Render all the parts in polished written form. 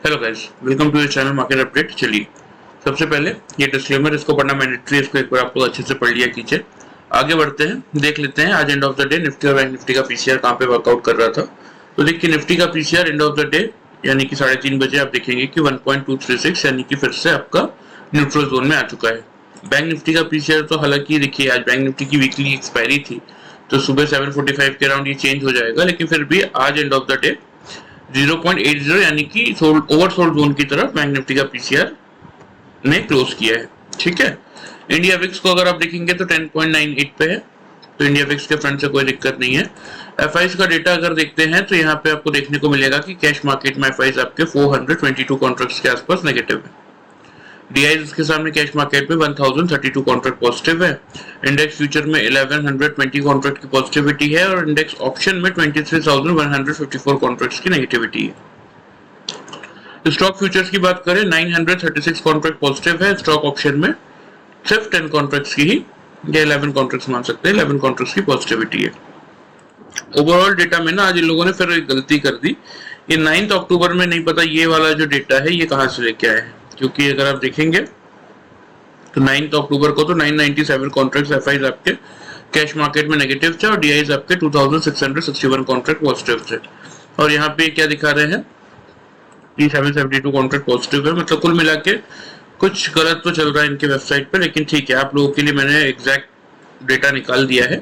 Hello guys, welcome to your channel market update. चलिए सबसे पहले ये डिस्क्लेमर, इसको पढ़ना मैंडेटरी है, इसको एक बार आप लोग अच्छे से पढ़ लिया कीजिए। आगे बढ़ते हैं, देख लेते हैं आज end of the day Nifty और बैंक निफ्टी का पीसीआर कहाँ पे वर्कआउट कर रहा था। तो देखिए निफ्टी का PCR end of the day यानी कि 3:30 बजे आप देखेंगे कि 1.236 यानी कि फिर से आपका न्यूट्रल जोन में आ चुका है। बैंक निफ्टी का पीसीआर तो हालांकि देखिए आज बैंक निफ्टी की वीकली एक्सपायरी थी तो सुबह 7:45 के अराउंड ये चेंज हो जाएगा, लेकिन फिर भी आज एंड ऑफ द डे 0.80 यानी कि ओवरसोल्ड जोन की तरफ बैंक निफ्टी का पीसीआर ने क्लोज किया है। ठीक है, इंडिया विक्स को अगर आप देखेंगे तो 10.98 पे है, तो इंडिया विक्स के फ्रंट से कोई दिक्कत नहीं है। एफआईज का डेटा अगर देखते हैं तो यहाँ पे आपको देखने को मिलेगा कि कैश मार्केट में एफआईज आपके 422 कॉन्ट्रैक्ट्स के आसपास नेगेटिव है। डीआईज इसके सामने कैश मार्केट में 1032 कॉन्ट्रैक्ट पॉजिटिव है। इंडेक्स फ्यूचर में 1120 कॉन्ट्रैक्ट की पॉजिटिविटी है और इंडेक्स ऑप्शन में 23,154 कॉन्ट्रैक्ट्स की नेगेटिविटी है। स्टॉक फ्यूचर्स की बात करें 936 कॉन्ट्रैक्ट पॉजिटिव है, स्टॉक ऑप्शन में सिर्फ 10 कॉन्ट्रैक्ट्स की ही या 11 कॉन्ट्रैक्ट्स मान सकते हैं, 11 कॉन्ट्रैक्ट्स की पॉजिटिविटी है। ओवरऑल डेटा में ना आज इन लोगों ने फिर एक गलती कर दी, ये 9 अक्टूबर में नहीं पता ये वाला जो डेटा है ये कहां से लेके आए हैं, क्योंकि अगर आप देखेंगे तो 9 अक्टूबर को तो 997 कॉन्ट्रैक्ट्स एफआईज आपके कैश मार्केट में नेगेटिव थे और डीआईज आपके 2661 कॉन्ट्रैक्ट पॉजिटिव थे। और यहाँ पे क्या दिखा रहे हैं कि 772 कॉन्ट्रैक्ट पॉजिटिव है, मतलब कुल मिला के कुछ गलत तो चल रहा है इनके वेबसाइट पे, लेकिन ठीक है आप लोगों के लिए मैंने एग्जैक्ट डेटा निकाल दिया है।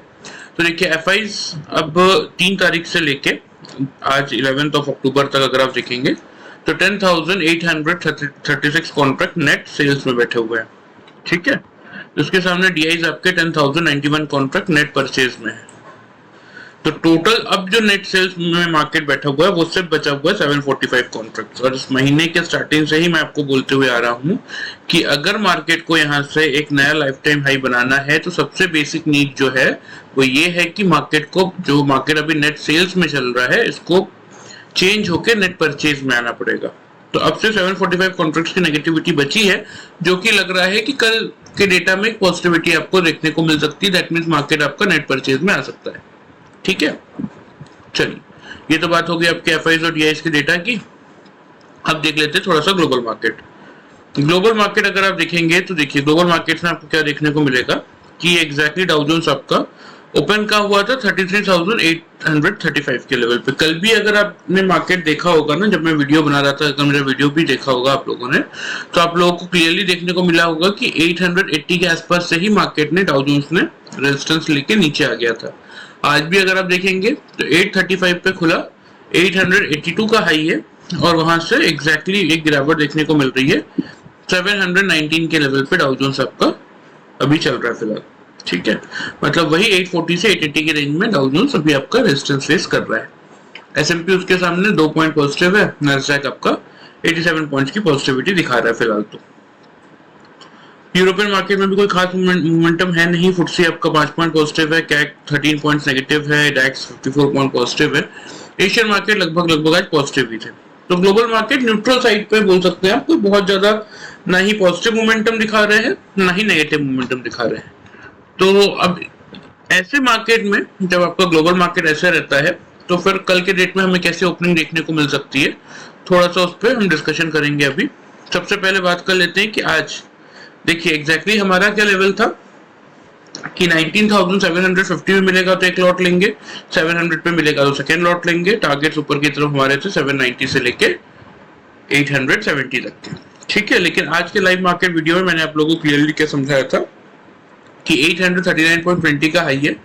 तो देखिए एफआईज अब 3 तारीख से लेके आज 11 अक्टूबर तक अगर आप देखेंगे तो 10,836 कॉन्ट्रैक्ट नेट सेल्स में बैठे हुए हैं। ठीक है, उसके सामने डीआईज आपके 10,091 कॉन्ट्रैक्ट नेट परचेज में है। तो टोटल अब जो नेट सेल्स में मार्केट बैठा हुआ है वो सिर्फ बचा हुआ है 745 कॉन्ट्रैक्ट्स। और इस महीने के स्टार्टिंग से ही मैं आपको बोलते हुए आ रहा हूँ कि अगर मार्केट को यहाँ से एक नया लाइफ टाइम हाई बनाना है तो सबसे बेसिक नीड जो है वो ये है कि मार्केट को, जो मार्केट अभी नेट सेल्स में चल रहा है, इसको चेंज होकर नेट परचेज में आना पड़ेगा। तो अब से 745 कॉन्ट्रैक्ट्स की नेगेटिविटी बची है, जो कि लग रहा है कि कल के डेटा में एक पॉजिटिविटी आपको देखने को मिल सकती है। दैट मींस मार्केट आपका नेट परचेज में आ सकता है। ठीक है, चलिए ये तो बात हो गई आपके एफआईज और डीआईज के डेटा की। अब देख लेते हैं थोड़ा सा ग्लोबल मार्केट। ग्लोबल मार्केट अगर आप देखेंगे तो देखिए ग्लोबल मार्केट में आपको क्या देखने को मिलेगा कि एग्जैक्टली डाउ जोन्स आपका ओपन का हुआ था 33,835 के लेवल पे। कल भी अगर आपने मार्केट देखा होगा ना, जब मैं वीडियो बना रहा था, अगर मेरा वीडियो भी देखा होगा आप लोगों ने, तो आप लोगों को क्लियरली देखने को मिला होगा कि 880 के आसपास से ही मार्केट ने डाउ जोन्स ने रेजिस्टेंस लेके नीचे आ गया था। आज भी अगर आप देखेंगे तो 835 पे खुला, 882 का हाई है और वहां से एग्जैक्टली एक गिरावट देखने को मिल रही है 719 के लेवल पे डाउ जोन्स आपका अभी चल रहा है फिलहाल। ठीक है, मतलब वही 840 से 880 के रेंज में डाउ जोन्स अभी आपका रेजिस्टेंस फेस कर रहा है। एसएमपी उसके सामने 2 पॉइंट पॉजिटिव है, नैस्डैक आपका 87 पॉइंट्स की पॉजिटिविटी दिखा रहा है फिलहाल। तो यूरोपियन मार्केट में भी कोई खास मोमेंटम है नहीं। फुटसी आपका 5 पॉइंट पॉजिटिव है, कैक 13 पॉइंट्स नेगेटिव है, डैक्स 54 पॉइंट पॉजिटिव है। एशियन मार्केट लगभग आज पॉजिटिव ही थे। तो ग्लोबल मार्केट न्यूट्रल साइड पे बोल सकते हैं आप, कोई बहुत ज्यादा ना ही पॉजिटिव मोमेंटम दिखा रहे हैं ना ही नेगेटिव मोमेंटम दिखा रहे हैं। तो अब ऐसे मार्केट में जब आपका ग्लोबल मार्केट ऐसे रहता है तो फिर कल के डेट में हमें कैसे ओपनिंग देखने को मिल सकती है, थोड़ा सा उस पर हम डिस्कशन करेंगे। अभी सबसे पहले बात कर लेते हैं कि आज देखिए एग्जैक्टली हमारा क्या लेवल था कि 19,750 में मिलेगा तो एक लॉट लेंगे, 700 पे मिलेगा तो सेकेंड लॉट लेंगे। टारगेट्स ऊपर की तरफ हमारे थे 790 से लेके 870 तक के। ठीक है, लेकिन आज के लाइव मार्केट वीडियो में मैंने आप लोगों को क्लियरली क्या समझाया था कि 839.20 का हाई है,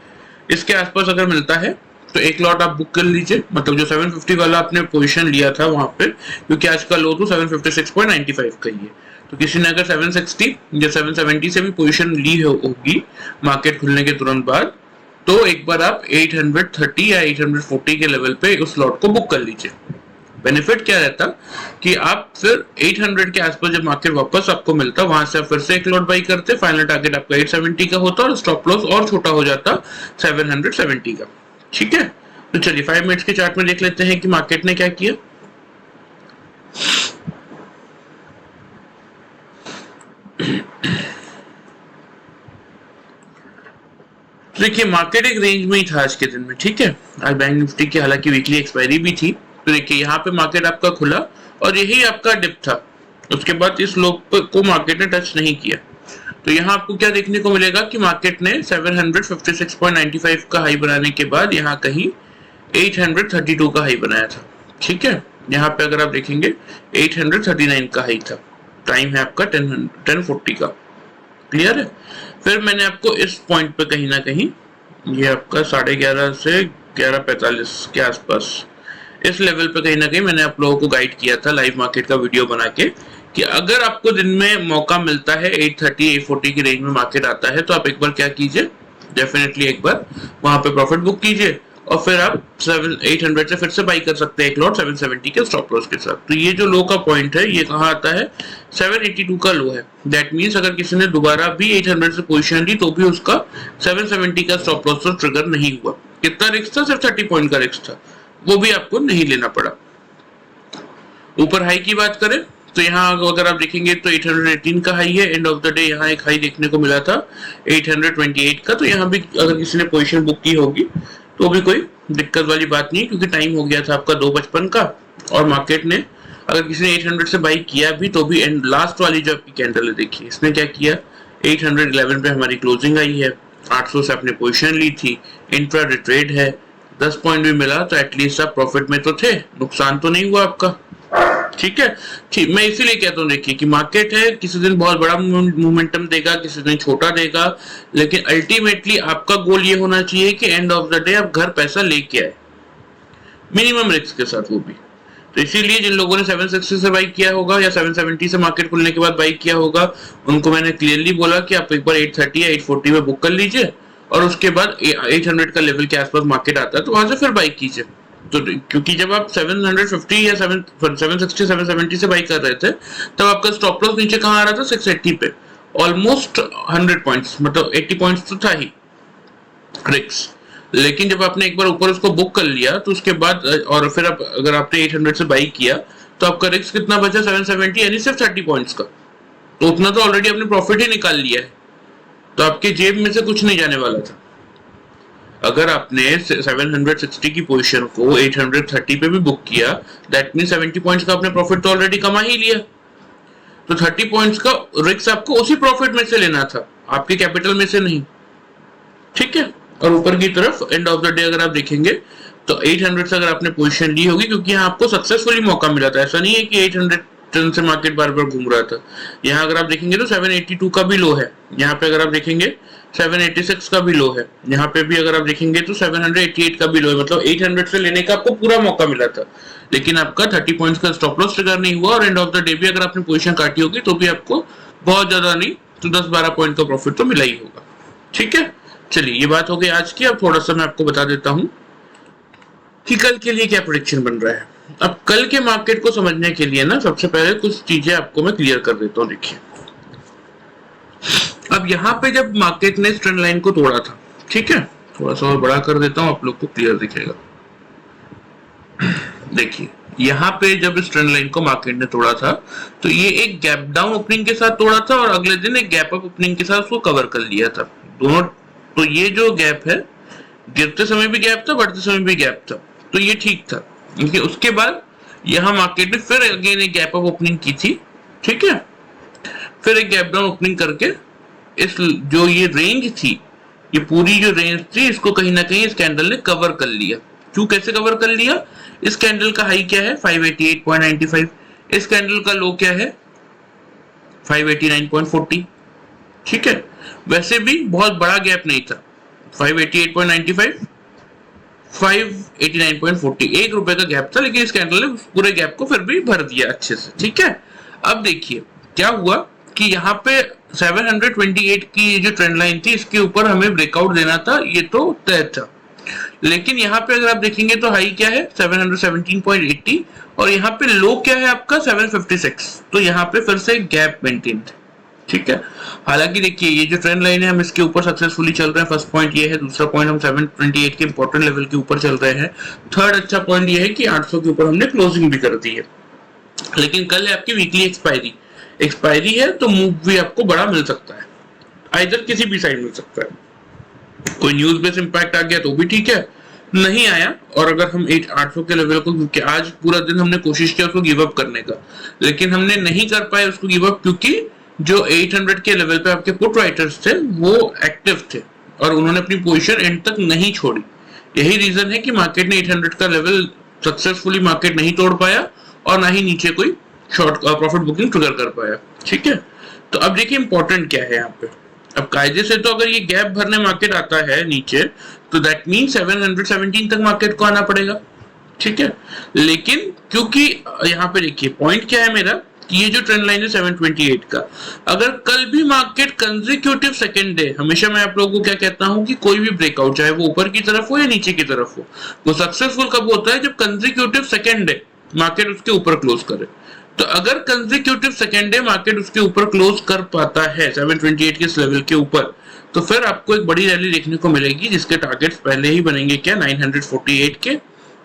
इसके आसपास अगर मिलता है तो एक लॉट आप बुक कर लीजिए, मतलब जो 750 वाला आपने पोजीशन लिया था वहां पे, क्योंकि आज का लो तो 756.95 का ही है। तो किसी ने अगर 760 या 770 से भी पोजीशन ली होगी मार्केट खुलने के तुरंत बाद, तो एक बार आप 830 या 840 के लेवल पे उस लॉट को बुक कर लीजिए। बेनिफिट क्या रहता कि आप फिर 800 के आसपास जब मार्केट वापस आपको मिलता, वहां से आप फिर से एक लॉट बाई करते, फाइनल टारगेट आपका 870 का होता और स्टॉप लॉस और छोटा हो जाता 770 का। ठीक है, तो चलिए 5 मिनट्स के चार्ट में देख लेते हैं कि मार्केट ने क्या किया। देखिए मार्केट एक रेंज में ही था आज के दिन में। ठीक है, आज बैंक निफ्टी की हालांकि वीकली एक्सपायरी भी थी, तो देखिए यहाँ पे मार्केट आपका खुला और यही आपका डिप था। उसके बाद इस लो को मार्केट ने टच नहीं किया। तो यहाँ आपको क्या देखने को मिलेगा कि मार्केट ने 756.95 का हाई बनाने के बाद यहाँ कहीं 832 का हाई बनाया था। ठीक है, यहाँ पे अगर आप देखेंगे 839 का हाई था। टाइम है आपका 10:40 का। क्लियर है। फिर मैंने आपको इस पॉइंट पे कहीं ना कहीं, ये आपका 11:30 से 11:45 के आसपास, इस लेवल पे कहीं ना कहीं मैंने आप लोगों को गाइड किया था लाइव मार्केट का वीडियो बना के कि अगर आपको दिन में मौका मिलता है 830 840 की रेंज में मार्केट आता है तो आप एक बार क्या कीजिए, डेफिनेटली एक बार वहां पे प्रॉफिट बुक कीजिए और फिर आप 800 से फिर से बाई कर सकते हैं एक लॉट 770 के स्टॉप लॉस के साथ। तो ये जो लो का पॉइंट है ये कहाँ आता है, 782 का लो है। दैट मीन्स अगर किसी ने दोबारा भी 800 से पोजीशन ली तो भी उसका 770 का स्टॉप लॉस तो ट्रिगर नहीं हुआ। कितना रिस्क था, सिर्फ 30 पॉइंट का रिस्क था, वो भी आपको नहीं लेना पड़ा। ऊपर हाई की बात करें तो यहाँ अगर आप देखेंगे तो 818 का हाई है। एंड ऑफ द डे यहाँ एक हाई देखने को मिला था 828 का। तो यहाँ भी अगर किसी ने पोजीशन बुक की होगी तो भी कोई दिक्कत वाली बात नहीं, क्योंकि टाइम हो गया था आपका 2:55 का और मार्केट ने अगर किसी ने 800 से बाई किया भी तो भी एंड लास्ट वाली जो आपकी कैंडल है देखिए इसने क्या किया, 811 पे हमारी क्लोजिंग आई है। 800 से आपने पोजीशन ली थी, इंट्रा डे ट्रेड है, 10 पॉइंट भी मिला तो एटलीस्ट आप प्रॉफिट में तो थे, नुकसान तो नहीं हुआ आपका। ठीक है, ठीक। मैं इसीलिए कहता हूँ देखिए कि मार्केट है, किसी दिन बहुत बड़ा मोमेंटम देगा, किसी दिन छोटा देगा, लेकिन अल्टीमेटली आपका गोल ये होना चाहिए कि एंड ऑफ द डे आप घर पैसा लेके आए, मिनिमम रिस्क के साथ वो भी। तो इसीलिए जिन लोगों ने 760 से बाई किया होगा या 770 से मार्केट खुलने के बाद बाई किया होगा उनको मैंने क्लियरली बोला कि आप एक बार 830 या 840 में बुक कर लीजिए और उसके बाद 800 का लेवल के आसपास मार्केट आता है तो वहां से फिर बाई कीजिए। तो क्योंकि जब आप 750 या 760 770 से बाई कर रहे थे तब आपका स्टॉप लॉस नीचे कहाँ आ रहा था, 680 पे, ऑलमोस्ट 100 पॉइंट्स, मतलब 80 पॉइंट्स तो था ही रिस्क। लेकिन जब आपने एक बार ऊपर उसको बुक कर लिया तो उसके बाद और फिर आप अगर आपने 800 से बाई किया तो आपका रिस्क कितना बचा, 770, यानी सिर्फ 30 पॉइंट्स का। तो उतना तो ऑलरेडी आपने प्रॉफिट ही निकाल लिया है, तो आपके जेब में से कुछ नहीं जाने वाला था। अगर आपने 760 की पोजीशन को 830 पे भी बुक किया दैट मीन 70 पॉइंट्स का आपने प्रॉफिट तो ऑलरेडी कमा ही लिया। तो 30 पॉइंट्स का रिस्क आपको उसी प्रॉफिट में से लेना था, आपके कैपिटल में से नहीं। ठीक है, और ऊपर की तरफ एंड ऑफ द डे अगर आप देखेंगे तो 800 से अगर आपने पोजीशन ली होगी, क्योंकि यहाँ आपको सक्सेसफुली मौका मिला था, ऐसा नहीं है कि 800 से मार्केट बार बार घूम रहा था। यहाँ अगर आप देखेंगे तो 782 का भी लो है, यहाँ पे अगर आप देखेंगे 786 का भी लो है, यहाँ पे भी अगर आप देखेंगे तो 788 का भी लो है, मतलब 800 से लेने का आपको पूरा मौका मिला था, लेकिन आपका 30 पॉइंट्स का स्टॉप लॉस ट्रिगर नहीं हुआ और एंड ऑफ द डे भी अगर आपने पोजीशन काटी होगी तो भी आपको बहुत ज्यादा नहीं तो 10-12 पॉइंट का प्रॉफिट तो मिला ही होगा। ठीक है, चलिए ये बात हो गई आज की। अब थोड़ा सा मैं आपको बता देता हूँ कि कल के लिए क्या प्रेडिक्शन बन रहा है। अब कल के मार्केट को समझने के लिए ना सबसे पहले कुछ चीजें आपको मैं क्लियर कर देता हूँ। देखिए अब यहाँ पे जब मार्केट ने ट्रेंड लाइन को तोड़ा था, ठीक है, थोड़ा सा और बड़ा कर देता हूँ आप लोग को क्लियर दिखेगा। देखिए यहाँ पे जब इस ट्रेंड लाइन को मार्केट ने तोड़ा था तो ये एक गैप डाउन ओपनिंग के साथ तोड़ा था और अगले दिन एक गैप अप ओपनिंग के साथ उसको कवर कर लिया था दोनों। तो ये जो गैप है, गिरते समय भी गैप था, बढ़ते समय भी गैप था, तो ये ठीक था। क्योंकि उसके बाद यहाँ मार्केट ने फिर अगेन एक गैप अप ओपनिंग की थी, ठीक है, फिर एक गैप डाउन ओपनिंग करके इस जो ये रेंज थी, ये पूरी जो रेंज थी, इसको कहीं ना कहीं इस कैंडल ने कवर कर लिया। क्यों, कैसे कवर कर लिया, इस कैंडल का हाई क्या है 588.95, इस कैंडल का लो क्या है 589.40। ठीक है, वैसे भी बहुत बड़ा गैप नहीं था, 588.95 589.40, ₹1 का गैप था, लेकिन इस कैंडल ने पूरे गैप को फिर भी भर दिया अच्छे से। ठीक है, अब देखिए क्या हुआ कि यहाँ पे 728 की जो ट्रेंड लाइन थी इसके ऊपर हमें ब्रेकआउट देना था, ये तो तय था। लेकिन यहाँ पे अगर आप देखेंगे तो हाई क्या है 717.80 और यहाँ पे लो क्या है आपका 756, तो यहाँ पे फिर से गैप मेंटेन। ठीक है, हालांकि देखिए ये जो ट्रेंड लाइन है हम इसके ऊपर सक्सेसफुली चल रहे हैं, फर्स्ट पॉइंट ये है। दूसरा पॉइंट हम 728 के इंपॉर्टेंट लेवल के ऊपर चल रहे हैं। थर्ड अच्छा पॉइंट ये है कि 800 के ऊपर हमने क्लोजिंग भी कर दी है। लेकिन कल है आपकी वीकली एक्सपायरी है, तो मूव भी आपको बड़ा मिल सकता है, आइदर किसी भी साइड मिल सकता है। कोई न्यूज बेस इंपैक्ट आ गया तो भी ठीक है, नहीं आया, और अगर हम 800 के लेवल को, क्योंकि आज पूरा दिन हमने कोशिश किया उसको गिव अप करने का, लेकिन हमने नहीं कर पाए उसको गिव अप, क्योंकि जो 800 के लेवल पे आपके पुट राइटर्स थे वो एक्टिव थे और उन्होंने अपनी पोजीशन एंड तक नहीं छोड़ी। यही रीजन है कि मार्केट ने 800 का लेवल सक्सेसफुली मार्केट नहीं तोड़ पाया और ना ही नीचे कोई शॉर्ट प्रॉफिट बुकिंग ट्रिगर कर पाया। ठीक है, तो अब देखिए इंपॉर्टेंट क्या है यहाँ पे। अब कायदे से तो अगर ये गैप भरने मार्केट आता है नीचे, तो दैट मीन 717 तक मार्केट को आना पड़ेगा। ठीक है, लेकिन क्योंकि यहाँ पे देखिए पॉइंट क्या है मेरा, कि ये जो ट्रेंड लाइन है 728 का, अगर कल भी मार्केट कंसेक्यूटिव सेकंड डे, हमेशा मैं आप लोगों को क्या कहता हूं कि कोई भी ब्रेकआउट चाहे वो ऊपर की तरफ हो या नीचे की तरफ हो, वो सक्सेसफुल कब होता है, जब कंसेक्यूटिव सेकंड डे मार्केट उसके ऊपर क्लोज करे। तो अगर कंसेक्यूटिव सेकंड डे मार्केट उसके ऊपर क्लोज कर पाता है 728 के इस लेवल के ऊपर, तो फिर आपको एक बड़ी रैली देखने को मिलेगी जिसके टारगेट्स पहले ही बनेंगे क्या 948 के,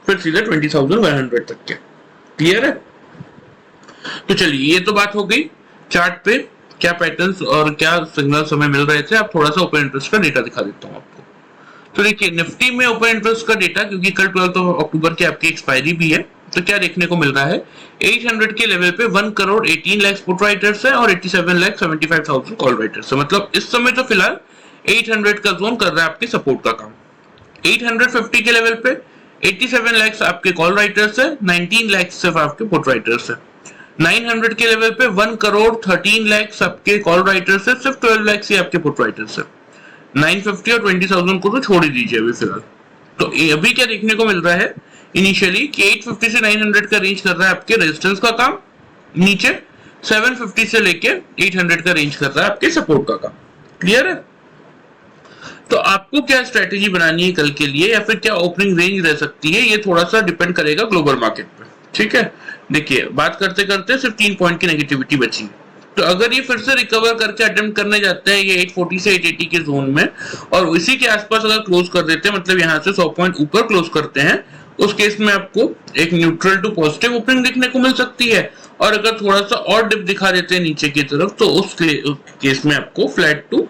फिर सीधे 20,100 तक के। क्लियर है? तो चलिए ये तो बात हो गई चार्ट पे क्या पैटर्न्स और क्या सिग्नल्स हमें मिल रहे थे। अब थोड़ा सा ओपन इंटरेस्ट का डेटा दिखा देता हूँ आपको। तो देखिए निफ्टी में ओपन इंटरेस्ट का डेटा, क्योंकि कल 12 अक्टूबर की आपकी एक्सपायरी भी है, तो क्या देखने को मिल रहा है 800 के लेवल पे 1 करोड़ 18 लाख पुट राइटर्स है और 87,75,000 कॉल राइटर्स है। मतलब इस समय तो फिलहाल 800 का जोन कर रहा है आपके सपोर्ट का काम। 850 के लेवल पे 87 लाख आपके कॉल राइटर्स है, 19 लाख सिर्फ आपके पुट राइटर्स है। 900 के लेवल पे 1 करोड़ 13 लाख आपके कॉल राइटर्स है, सिर्फ 12 लाख ही आपके पुट राइटर्स है। 950 और 20,000 को तो छोड़ ही दीजिए अभी फिलहाल। तो अभी क्या देखने को मिल रहा है इनिशियली कि 850 से 900 का रेंज कर रहा है आपके रेजिस्टेंस का काम, नीचे 750 से लेके 800 का रेंज कर रहा है आपके सपोर्ट का काम। क्लियर है? तो आपको क्या स्ट्रेटेजी बनानी है कल के लिए, या फिर क्या ओपनिंग रेंज रह सकती है, ये थोड़ा सा डिपेंड करेगा ग्लोबल मार्केट पे। ठीक है, देखिए बात करते करते सिर्फ 3 पॉइंट की नेगेटिविटी बची। तो अगर ये फिर से रिकवर करके अटेम्प्ट करने जाते हैं ये 840 से 880 के जोन में, और इसी के आसपास अगर क्लोज कर देते हैं, मतलब यहाँ से 100 पॉइंट ऊपर क्लोज करते हैं, उस केस में आपको एक न्यूट्रल टू पॉजिटिव ओपनिंग देखने को मिल सकती है। और अगर थोड़ा सा और डिप दिखा देते हैं नीचे की तरफ, तो उस केस में आपको फ्लैट टू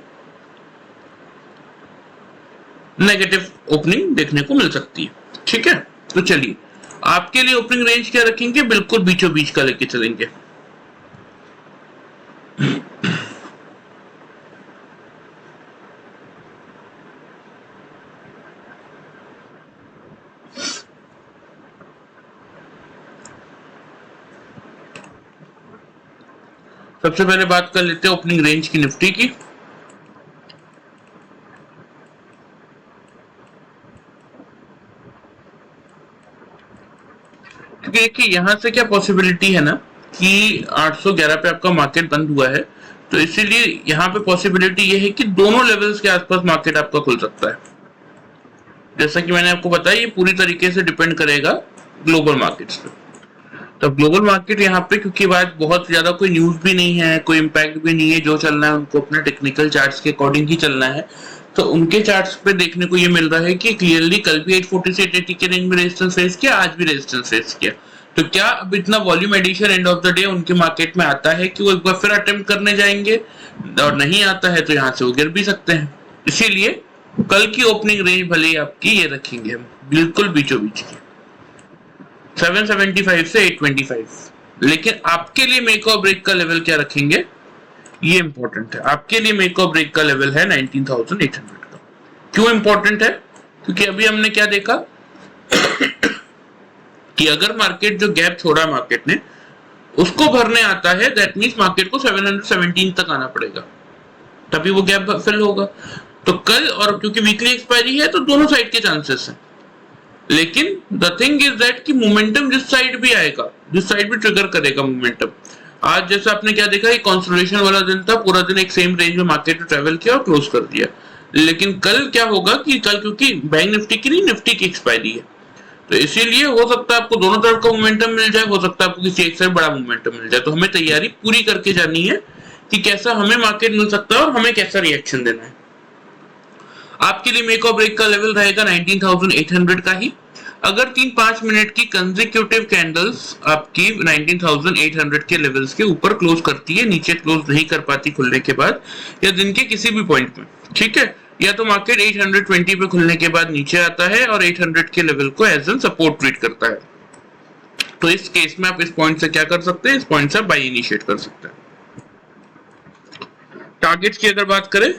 नेगेटिव ओपनिंग देखने को मिल सकती है। ठीक है, तो चलिए आपके लिए ओपनिंग रेंज क्या रखेंगे, बिल्कुल बीचों बीच का लेके चलेंगे। सबसे पहले बात कर लेते हैं ओपनिंग रेंज की निफ्टी की। क्योंकि देखिए यहां से क्या पॉसिबिलिटी है ना कि 811 पे आपका मार्केट बंद हुआ है, तो इसीलिए यहाँ पे पॉसिबिलिटी ये है कि दोनों लेवल्स के आसपास मार्केट आपका खुल सकता है। जैसा कि मैंने आपको बताया ये पूरी तरीके से डिपेंड करेगा ग्लोबल मार्केट्स पे। तो ग्लोबल मार्केट यहाँ पे क्योंकि बात बहुत ज्यादा कोई न्यूज भी नहीं है, कोई इम्पैक्ट भी नहीं है, जो चलना है उनको अपने टेक्निकल चार्ट्स के अकॉर्डिंग ही चलना है। तो उनके चार्ट्स पे देखने को ये मिल रहा है कि क्लियरली कल भी 840 से 880 के रेंज में रेजिस्टेंस फेस किया, आज भी रेजिस्टेंस फेस किया। तो क्या अब इतना volume edition end of the day उनके मार्केट में आता है कि वो एक बार फिर अटेम्प्ट करने जाएंगे, और नहीं आता है तो यहाँ से वो गिर भी सकते हैं। इसीलिए कल की ओपनिंग रेंज भले ही आपकी ये रखेंगे हम बिल्कुल बीचों बीच की 775 से 825। लेकिन आपके लिए मेक और ब्रेक का लेवल क्या रखेंगे ये इंपॉर्टेंट है। आपके लिए मेक और ब्रेक का लेवल है 19,800 का। क्यों इंपॉर्टेंट है? क्योंकि अभी हमने क्या देखा कि अगर मार्केट जो गैप छोड़ा मार्केट ने उसको भरने आता है, दैट मींस मार्केट को 717 तक आना पड़ेगा, तभी वो गैप फिल होगा। तो कल, और क्योंकि वीकली एक्सपायरी है तो दोनों साइड के चांसेस हैं, लेकिन द थिंग इज दैट कि मोमेंटम जिस साइड भी आएगा, जिस साइड भी ट्रिगर करेगा मोमेंटम। आज जैसा आपने क्या देखा, एक कंसोलिडेशन वाला दिन था, पूरा दिन एक सेम रेंज में मार्केट ने ट्रेवल किया और क्लोज कर दिया। लेकिन कल क्या होगा कि कल क्योंकि बैंक निफ्टी की नहीं, निफ्टी की एक्सपायरी है, तो इसीलिए हो सकता है आपको दोनों तरफ का मोमेंटम मिल जाए, हो सकता है आपको किसी एक से बड़ा मोमेंटम मिल जाए। तो हमें तैयारी पूरी करके जानी है कि कैसा हमें मार्केट मिल सकता है और हमें कैसा रिएक्शन देना है। आपके लिए मेक और ब्रेक का लेवल रहेगा 19,800 का ही। अगर 3-5 मिनट की कंसेक्यूटिव कैंडल्स आपकी 19,800 के लेवल्स के ऊपर क्लोज करती है, नीचे क्लोज नहीं कर पाती खुलने के बाद, या दिन के किसी भी पॉइंट में, ठीक है, या तो मार्केट 820 पे खुलने के बाद नीचे आता है और 800 के लेवल को एज एन सपोर्ट ट्रीट करता है। तो इस केस में आप इस पॉइंट से क्या कर सकते हैं, इस पॉइंट से बाई इनिशिएट कर सकते हैं। टारगेट्स की अगर बात करें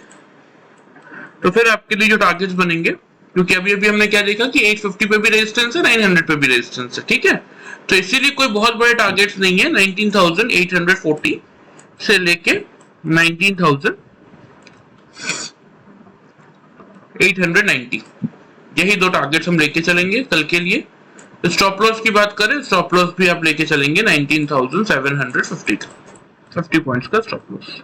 तो फिर आपके लिए जो टारगेट्स बनेंगे, क्योंकि अभी अभी हमने क्या देखा कि 850 पे भी रेजिस्टेंस है, 900 पे भी रेजिस्टेंस है, ठीक है। तो इसीलिए कोई बहुत बड़े टारगेट्स नहीं है। 19,840 से लेके 19,890 यही दो टारगेट्स हम लेके चलेंगे कल के लिए। स्टॉप लॉस की बात करें, स्टॉप लॉस भी आप लेके चलेंगे 19,750 का, 50 पॉइंट्स का स्टॉप लॉस।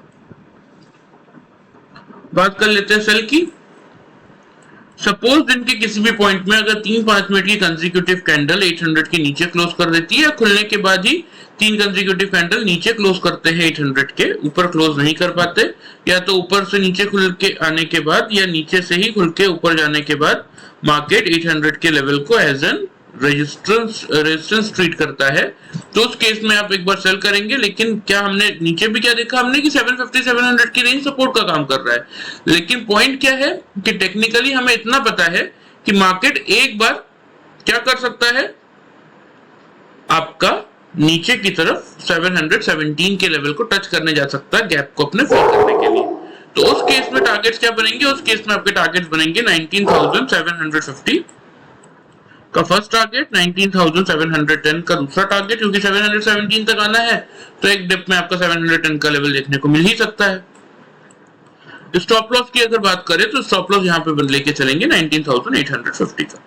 बात कर लेते हैं सेल की। सपोज दिन के किसी भी पॉइंट में अगर 3-5 मिनट की कंसेक्यूटिव कैंडल 800 के नीचे क्लोज कर देती है, या खुलने के बाद ही 3 कंसेक्यूटिव कैंडल नीचे क्लोज करते हैं, 800 के ऊपर क्लोज नहीं कर पाते, या तो ऊपर से नीचे खुल के आने के बाद या नीचे से ही खुल के ऊपर जाने के बाद मार्केट 800 के लेवल को एज एन रेजिस्टेंस ट्रीट करता है, तो उस केस में आप एक बार सेल करेंगे। लेकिन क्या हमने नीचे भी क्या देखा हमने कि 750-700 की रेंज सपोर्ट का काम कर रहा है। लेकिन पॉइंट क्या है कि टेक्निकली हमें इतना पता है कि मार्केट एक बार क्या कर सकता है, आपका नीचे की तरफ 717 के लेवल को टच करने जा सकता है गैप को अपने फिल करने के लिए। तो उस केस में टारगेट्स क्या बनेंगे, उस केस में आपके टारगेट्स बनेंगे 19,750 का फर्स्ट टारगेट, 19,710 का दूसरा टारगेट, क्योंकि 717 तक आना है तो एक डिप में आपका 710 का लेवल देखने को मिल ही सकता है। स्टॉप लॉस की अगर बात करें तो स्टॉप लॉस यहां पे लेके चलेंगे 19,850 का।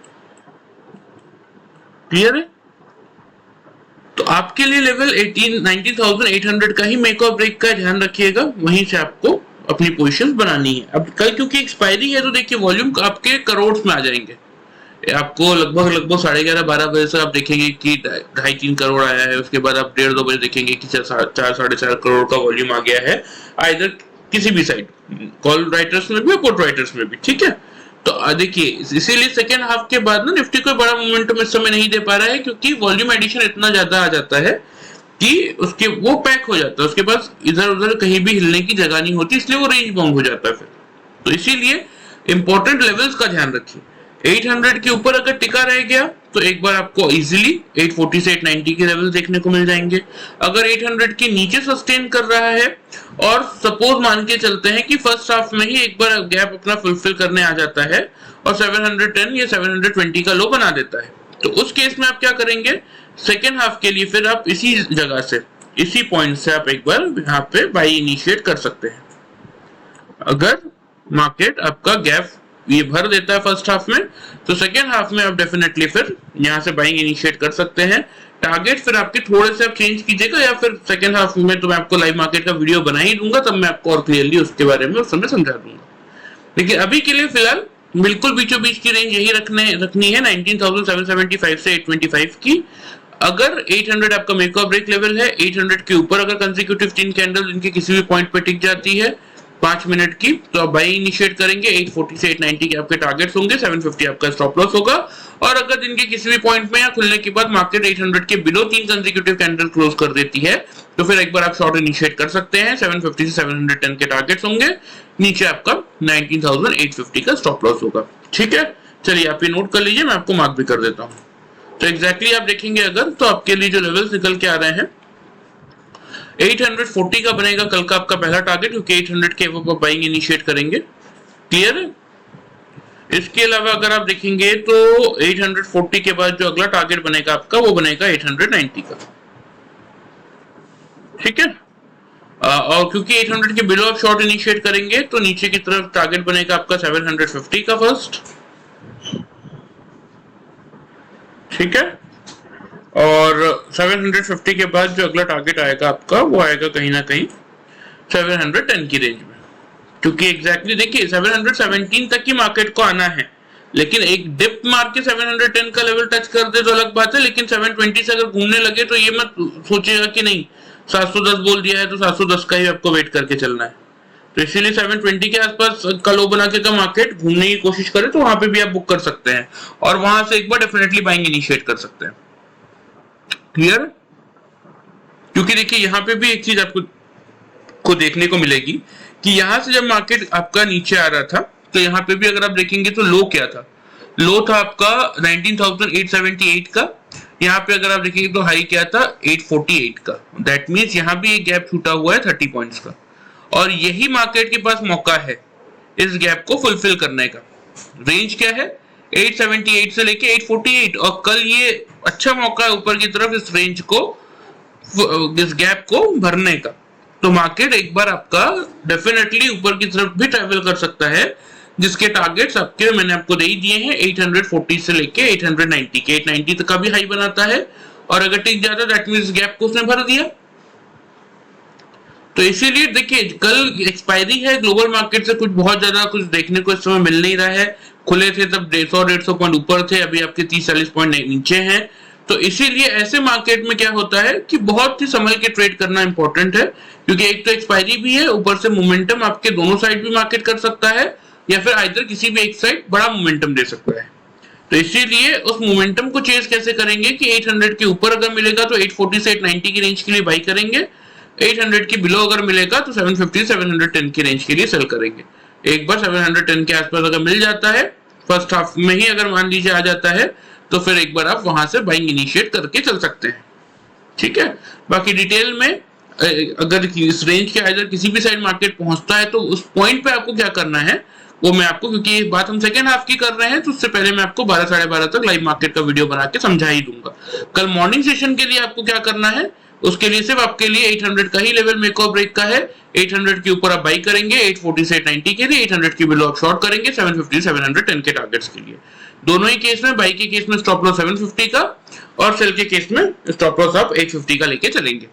क्लियर है? तो आपके लिए लेवल 19,800 का ही मेक और ब्रेक का ध्यान रखिएगा, वहीं से आपको अपनी पोजीशंस बनानी है। अब कल क्योंकि एक्सपायरी है तो देखिए वॉल्यूम आपके करोड़ में आ जाएंगे। आपको लगभग 11:30-12 बजे से आप देखेंगे कि 2.5-3 करोड़ आया है, उसके बाद आप 1:30-2 बजे देखेंगे कि 4-4.5 करोड़ का वॉल्यूम आ गया है, आइदर किसी भी साइड, कॉल राइटर्स में भी और पुट राइटर्स में भी, ठीक है। तो देखिए इसीलिए सेकेंड हाफ के बाद ना निफ्टी कोई बड़ा मोमेंटम इस समय नहीं दे पा रहा है, क्योंकि वॉल्यूम एडिशन इतना ज्यादा आ जाता है कि उसके वो पैक हो जाता है, उसके पास इधर उधर कहीं भी हिलने की जगह नहीं होती, इसलिए वो रेंज बाउंड हो जाता है फिर। तो इसीलिए इंपॉर्टेंट लेवल्स का ध्यान रखिए। 800 के ऊपर अगर टिका रह गया तो एक बार आपको इजीली 840 से 890 के लेवल देखने को मिल जाएंगे। अगर 800 के नीचे सस्टेन कर रहा है और सपोज मान के चलते हैं कि फर्स्ट हाफ में ही एक बार गैप अपना फुलफिल करने आ जाता है और 710 या 720 का लो बना देता है, तो उस केस में आप क्या करेंगे, सेकेंड हाफ के लिए फिर आप इसी जगह से, इसी पॉइंट से आप एक बार यहाँ पे बाई इनिशिएट कर सकते हैं। अगर मार्केट आपका गैप ये भर देता है फर्स्ट हाफ में, तो सेकेंड हाफ में आप डेफिनेटली फिर यहाँ से बाइंग इनिशिएट कर सकते हैं। टारगेट फिर आपके थोड़े से आप चेंज कीजिएगा, या फिर सेकेंड हाफ में तो मैं आपको लाइव मार्केट का वीडियो बना ही दूंगा, तब मैं आपको और क्लियरली उसके बारे में उस समय समझा दूंगा। लेकिन अभी के लिए फिलहाल बिल्कुल बीचों बीच की रेंज यही रखनी है 19,775 से 825 की। अगर 800 आपका मेक और ब्रेक लेवल है, 800 के ऊपर अगर कंसेक्यूटिव 3 कैंडल इनके किसी भी पॉइंट पे टिक जाती है 5 मिनट की, तो आप बाई इनिशिएट करेंगे। 840 से 890 के आपके टारगेट्स होंगे, 750 आपका स्टॉप लॉस होगा। और अगर दिन के किसी भी पॉइंट में या खुलने के बाद मार्केट 800 के बिलो 3 कंसेक्यूटिव कैंडल क्लोज कर देती है, तो फिर एक बार आप शॉर्ट इनिशिएट कर सकते हैं। 750 से 710 के टारगेट्स होंगे, नीचे आपका 19,850 का स्टॉप लॉस होगा। ठीक है, चलिए आप ये नोट कर लीजिए, मैं आपको मार्क भी कर देता हूँ। तो एग्जैक्टली आप देखेंगे अगर, तो आपके लिए जो लेवल्स निकल के आ रहे हैं 840 का बनेगा कल का आपका पहला टारगेट, क्योंकि 800 के अब आप बाइंग इनिशिएट करेंगे। क्लियर है? इसके अलावा अगर आप देखेंगे तो 840 के बाद जो अगला टारगेट बनेगा आपका, वो बनेगा 890 का। ठीक है, और क्योंकि 800 के बिलो आप शॉर्ट इनिशिएट करेंगे, तो नीचे की तरफ टारगेट बनेगा आपका 750 का फर्स्ट। ठीक है, और 750 के बाद जो अगला टारगेट आएगा आपका, वो आएगा कहीं ना कहीं 710 की रेंज में, क्योंकि एग्जैक्टली देखिए 717 तक की मार्केट को आना है, लेकिन एक डिप मार के 710 का लेवल टच कर दे तो अलग बात है, लेकिन 720 से अगर घूमने लगे तो ये मत सोचिएगा कि नहीं 710 बोल दिया है तो 710 का ही आपको वेट करके चलना है। तो इसीलिए 720 के आसपास का लो बना के मार्केट घूमने की कोशिश करे तो वहां पे भी आप बुक कर सकते हैं, और वहां से एक बार डेफिनेटली बाइंग इनिशिएट कर सकते हैं। क्लियर? क्योंकि देखिए यहां पे भी एक चीज आपको देखने को मिलेगी कि यहां से जब मार्केट आपका नीचे आ रहा था तो यहाँ पे भी अगर आप देखेंगे तो लो क्या था, लो था आपका 19,878 का, यहाँ पे अगर आप देखेंगे तो हाई क्या था 848 का। दैट मीन्स यहाँ भी एक गैप छूटा हुआ है 30 पॉइंट्स का, और यही मार्केट के पास मौका है इस गैप को फुलफिल करने का। रेंज क्या है 878 से लेके 848, और कल ये अच्छा मौका है ऊपर की तरफ इस रेंज को, इस गैप को भरने का। तो मार्केट एक बार आपका डेफिनेटली ऊपर की तरफ भी ट्रेवल कर सकता है, जिसके टारगेट्स आपके मैंने आपको दे ही दिए हैं 840 से लेके 890 के। 890 तक का भी हाई बनाता है, और अगर टिक जाता है दैट मींस गैप को उसने भर दिया। तो इसीलिए देखिए कल एक्सपायरी है, ग्लोबल मार्केट से कुछ बहुत ज्यादा कुछ देखने को इस समय मिल नहीं रहा है। खुले थे तब 150 पॉइंट ऊपर थे, अभी आपके 30-40 पॉइंट नीचे हैं। तो इसीलिए ऐसे मार्केट में क्या होता है कि बहुत ही संभल के ट्रेड करना इंपॉर्टेंट है, क्योंकि एक तो एक्सपायरी भी है, ऊपर से मोमेंटम आपके दोनों साइड भी मार्केट कर सकता है, या फिर आइदर किसी भी एक साइड बड़ा मोमेंटम दे सकता है। तो इसीलिए उस मोमेंटम को चेज कैसे करेंगे कि 800 के ऊपर अगर मिलेगा तो 840 से 890 की रेंज के लिए बाई करेंगे, 800 के बिलो अगर मिलेगा तो 750 710 की रेंज के लिए सेल करेंगे। एक बार 710 के आसपास अगर मिल जाता है, फर्स्ट हाफ में ही अगर मान लीजिए आ जाता है, तो फिर एक बार आप वहां से बाइंग इनिशिएट करके चल सकते हैं। ठीक है, बाकी डिटेल में अगर इस रेंज के अगर किसी भी साइड मार्केट पहुंचता है तो उस पॉइंट पे आपको क्या करना है वो मैं आपको, क्योंकि ये बात हम सेकेंड हाफ की कर रहे हैं तो उससे पहले मैं आपको 12 साढ़े 12 तक लाइव मार्केट का वीडियो बना के समझा ही दूंगा। कल मॉर्निंग सेशन के लिए आपको क्या करना है, उसके लिए सिर्फ आपके लिए 800 का ही लेवल मेक और ब्रेक का है। 800 के ऊपर आप बाई करेंगे 840 से 890 के लिए, 800 के बिलो आप शॉर्ट करेंगे 750 710 के टारगेट्स के लिए। दोनों ही केस में, बाई के केस में स्टॉप लॉस 750 का, और सेल के केस में स्टॉप लॉस आप 850 का लेके चलेंगे।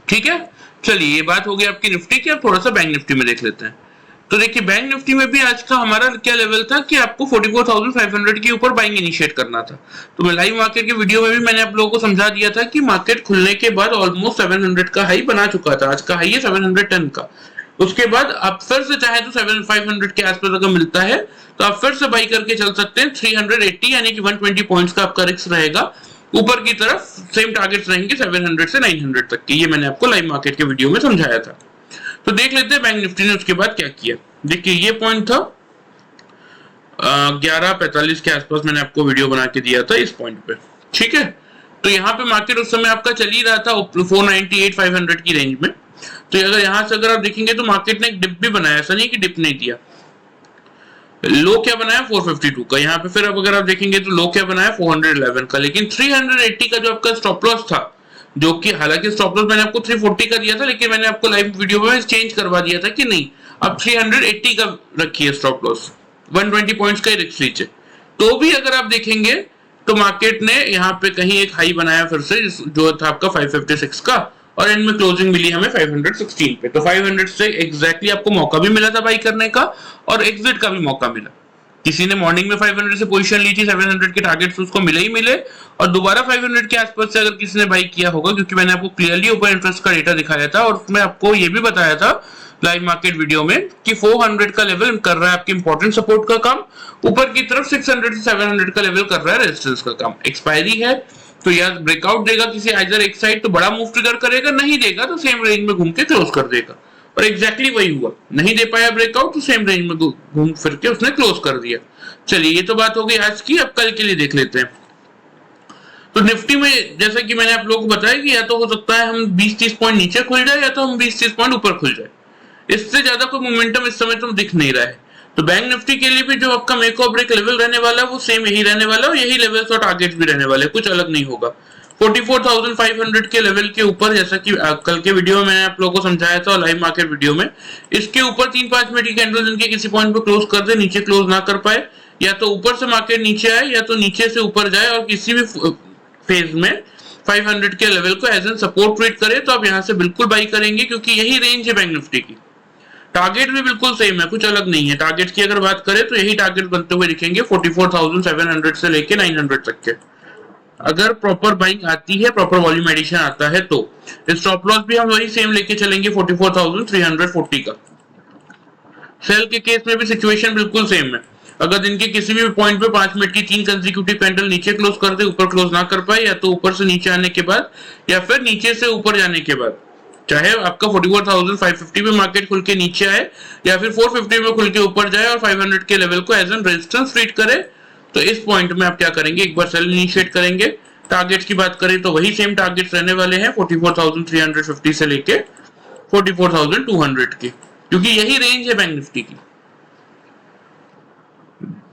ठीक है, चलिए ये बात हो गई आपकी निफ्टी की। अब थोड़ा सा बैंक निफ्टी में देख लेते हैं। तो देखिए बैंक निफ्टी में भी आज का हमारा क्या लेवल था कि आपको 44,500 के ऊपर बाइंग इनिशिएट करना था। तो मैं लाइव मार्केट के वीडियो में भी मैंने आप लोगों को समझा दिया था कि मार्केट खुलने के बाद ऑलमोस्ट 700 का हाई बना चुका था। आज का हाई है 710 का। उसके बाद आप फिर से चाहे तो 7500 के आसपास अगर मिलता है तो आप फिर से बाई करके चल सकते हैं। 380 यानी कि 120 पॉइंट्स का आपका रिस्क रहेगा। ऊपर की तरफ सेम टारगेट्स रहेंगे 700 से 900 तक के। ये मैंने आपको लाइव मार्केट के वीडियो में समझाया था। तो देख लेते हैं बैंक निफ्टी ने उसके बाद क्या किया। देखिए ये पॉइंट था 11:45 के आसपास मैंने आपको वीडियो बना के दिया था इस पॉइंट पे। ठीक है, तो यहाँ पे मार्केट उस समय आपका चल ही रहा था 498-500 की रेंज में। तो अगर यहाँ से अगर आप देखेंगे तो मार्केट ने एक डिप भी बनाया, ऐसा नहीं कि डिप नहीं दिया। लो क्या बनाया 452 का। यहाँ पे फिर अब अगर आप देखेंगे तो लो क्या बनाया 411 का। लेकिन 380 का जो आपका स्टॉप लॉस था, जो कि हालांकि स्टॉप लॉस मैंने आपको 340 का दिया था, लेकिन मैंने आपको लाइव वीडियो में चेंज करवा दिया था कि नहीं अब 380 का रखिए स्टॉप लॉस, 120 पॉइंट्स का ही रिस्क लीजिए। तो भी अगर आप देखेंगे तो मार्केट ने यहाँ पे कहीं एक हाई बनाया फिर से, जो था आपका 556 का, और एंड में क्लोजिंग मिली हमें 516 पे। तो 500 से एग्जैक्टली आपको मौका भी मिला था बाई करने का, और एग्जिट का भी मौका मिला। किसी ने मॉर्निंग में 500 से पोजीशन ली थी, 700 के टारगेट्स उसको मिले ही मिले, और दोबारा 500 के आसपास से अगर किसी ने बाई किया होगा, क्योंकि मैंने आपको क्लियरली ओपन इंटरेस्ट का डेटा दिखाया था, और उसमें आपको ये भी बताया था लाइव मार्केट वीडियो में कि 400 का लेवल कर रहा है आपके इंपॉर्टेंट सपोर्ट का काम, ऊपर की तरफ 600 से 700 का लेवल कर रहा है रेजिस्टेंस का काम। एक्सपायरी है तो या ब्रेकआउट देगा किसी आइदर एक साइड तो बड़ा मूव ट्रिगर करेगा, नहीं देगा तो सेम रेंज में घूम के क्लोज कर देगा। और एग्जैक्टली वही हुआ, नहीं दे पाया ब्रेकआउट तो सेम रेंज में घूम फिर के उसने क्लोज कर दिया। चलिए ये तो बात हो गई आज की। अब कल के लिए देख लेते हैं। तो निफ्टी में जैसा कि मैंने आप लोगों को बताया कि या तो हो सकता है हम 20-30 पॉइंट नीचे खुल जाए, या तो हम 20-30 पॉइंट ऊपर खुल जाए। इससे ज्यादा कोई मोमेंटम इस समय तो दिख नहीं रहा है। तो बैंक निफ्टी के लिए भी जो आपका मेक और ब्रेक लेवल रहने वाला है वो सेम यही रहने वाला है, और यही लेवल्स और टारगेट्स भी रहने वाले, कुछ अलग नहीं होगा। 44,500 के लेवल के ऊपर, जैसा कि कल के वीडियो में मैंने आप लोगों को समझाया था और लाइव मार्केट वीडियो में, इसके ऊपर 3-5 मिनट की कैंडल जिनके किसी पॉइंट पे क्लोज कर दे, नीचे क्लोज ना कर पाए, या तो ऊपर से मार्केट नीचे आए या तो नीचे से ऊपर जाए, और किसी भी फेज में 500 के लेवल को एज एन सपोर्ट ट्रीट करे, तो आप यहाँ से बिल्कुल बाई करेंगे, क्योंकि यही रेंज है बैंक निफ्टी की। टारगेट भी बिल्कुल सेम है, कुछ अलग नहीं है। टारगेट की अगर बात करें तो यही टारगेट बनते हुए दिखेंगे 44,700 से लेके 900 तक के। अगर प्रॉपर बाइंग आती है, प्रॉपर वॉल्यूम एडिशन आता है, तो स्टॉप लॉस भी हम वही सेम लेके चलेंगे 44,340 का। सेल के केस में भी सिचुएशन बिल्कुल सेम है। अगर दिन के किसी भी पॉइंट पे 5 मिनट की 3 कंसेक्यूटिव कैंडल नीचे क्लोज कर दे, ऊपर क्लोज ना कर पाए, या तो ऊपर से नीचे आने के बाद या फिर नीचे से ऊपर जाने के बाद, चाहे आपका 44,550 पे मार्केट खुल के नीचे आए या फिर 450 में खुल के ऊपर जाए और 500 के लेवल को एज एन रेजिस्टेंस ट्रीट करे, तो इस पॉइंट में आप क्या करेंगे, एक बार सेल इनिशिएट करेंगे। टारगेट्स की बात करें तो वही सेम टारगेट्स रहने वाले हैं 44,350 से लेके 44,200 के, क्योंकि यही रेंज है बैंक निफ्टी की।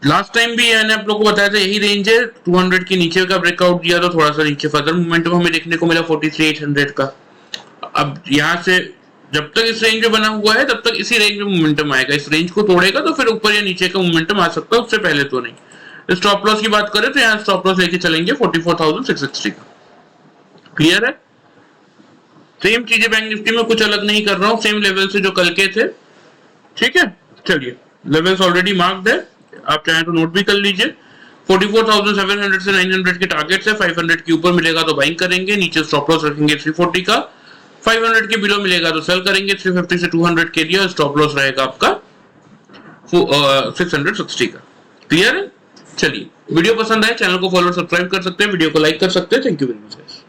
लास्ट टाइम भी मैंने आप लोगों को बताया था यही रेंज है। 200 के नीचे का ब्रेकआउट दिया तो थोड़ा सा नीचे फर्दर मोमेंटम हमें देखने को मिला 43,800 का। अब यहाँ से जब तक इस रेंज में बना हुआ है तब तक इसी रेंज में मोमेंटम आएगा, इस रेंज को तोड़ेगा तो फिर ऊपर या नीचे का मोमेंटम आ सकता है, उससे पहले तो नहीं। स्टॉप लॉस की बात करें तो यहाँ स्टॉप लॉस लेके चलेंगे 44,660 का। क्लियर है? सेम चीजें बैंक निफ्टी में कुछ अलग नहीं कर रहा हूँ, सेम लेवल से जो कल के थे। ठीक है, चलिए लेवल्स ऑलरेडी मार्क्ड है, आप चाहें तो नोट भी कर लीजिए। 44,700 से 900 के टारगेट है, 500 के ऊपर मिलेगा तो बाइंग करेंगे, नीचे स्टॉप लॉस रखेंगे 340 का, 500 के बिलो मिलेगा तो सेल करेंगे 350 से 200 के लिए, स्टॉप लॉस रहेगा आपका 660 का। क्लियर है? चलिए वीडियो पसंद आए चैनल को फॉलो सब्सक्राइब कर सकते हैं, वीडियो को लाइक कर सकते हैं। Thank you very much.